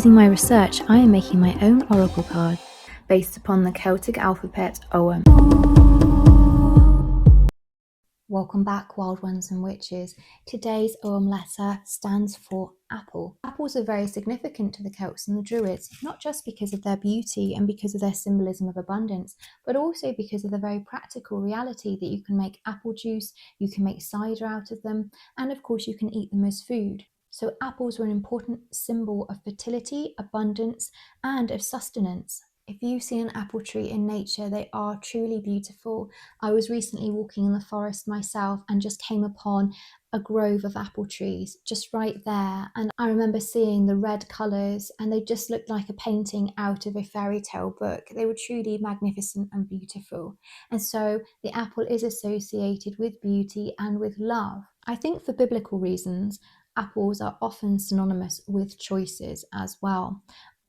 using my research, I am making my own oracle card based upon the Celtic alphabet Ogham. Welcome back, wild ones and witches. Today's Ogham letter stands for apple. Apples are very significant to the Celts and the Druids, not just because of their beauty and because of their symbolism of abundance, but also because of the very practical reality that you can make apple juice, you can make cider out of them, and of course you can eat them as food. So apples were an important symbol of fertility, abundance, and of sustenance. If you see an apple tree in nature, they are truly beautiful. I was recently walking in the forest myself and just came upon a grove of apple trees just right there. And I remember seeing the red colours and they just looked like a painting out of a fairy tale book. They were truly magnificent and beautiful. And so the apple is associated with beauty and with love. I think for biblical reasons, apples are often synonymous with choices as well.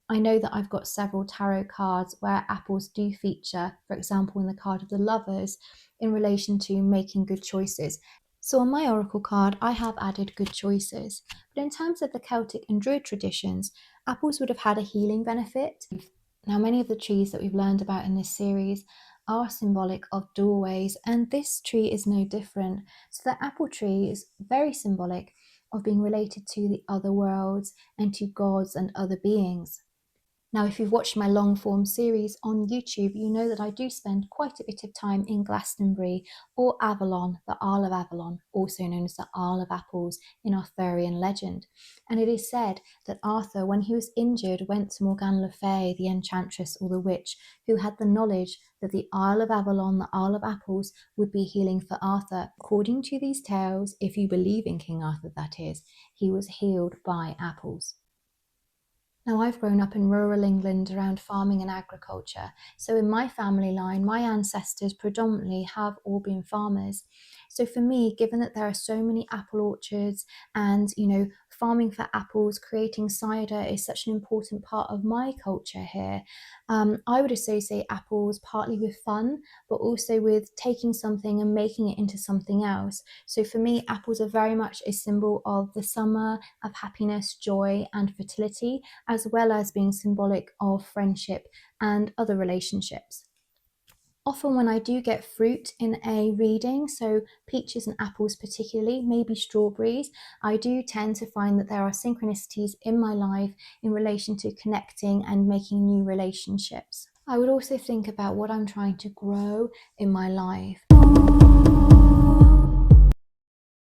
I know that I've got several tarot cards where apples do feature, for example, in the card of the Lovers, in relation to making good choices. So on my oracle card, I have added good choices. But in terms of the Celtic and Druid traditions, apples would have had a healing benefit. Now, many of the trees that we've learned about in this series are symbolic of doorways, and this tree is no different. So the apple tree is very symbolic of being related to the other worlds and to gods and other beings. Now, if you've watched my long form series on YouTube, you know that I do spend quite a bit of time in Glastonbury or Avalon, the Isle of Avalon, also known as the Isle of Apples in Arthurian legend. And it is said that Arthur, when he was injured, went to Morgana le Fay, the enchantress or the witch, who had the knowledge that the Isle of Avalon, the Isle of Apples, would be healing for Arthur. According to these tales, if you believe in King Arthur, that is, he was healed by apples. Now, I've grown up in rural England around farming and agriculture. So in my family line, my ancestors predominantly have all been farmers. So for me, given that there are so many apple orchards and, farming for apples, creating cider is such an important part of my culture here, I would associate apples partly with fun, but also with taking something and making it into something else. So for me, apples are very much a symbol of the summer, of happiness, joy, and fertility, as well as being symbolic of friendship and other relationships. Often when I do get fruit in a reading, so peaches and apples particularly, maybe strawberries, I do tend to find that there are synchronicities in my life in relation to connecting and making new relationships. I would also think about what I'm trying to grow in my life.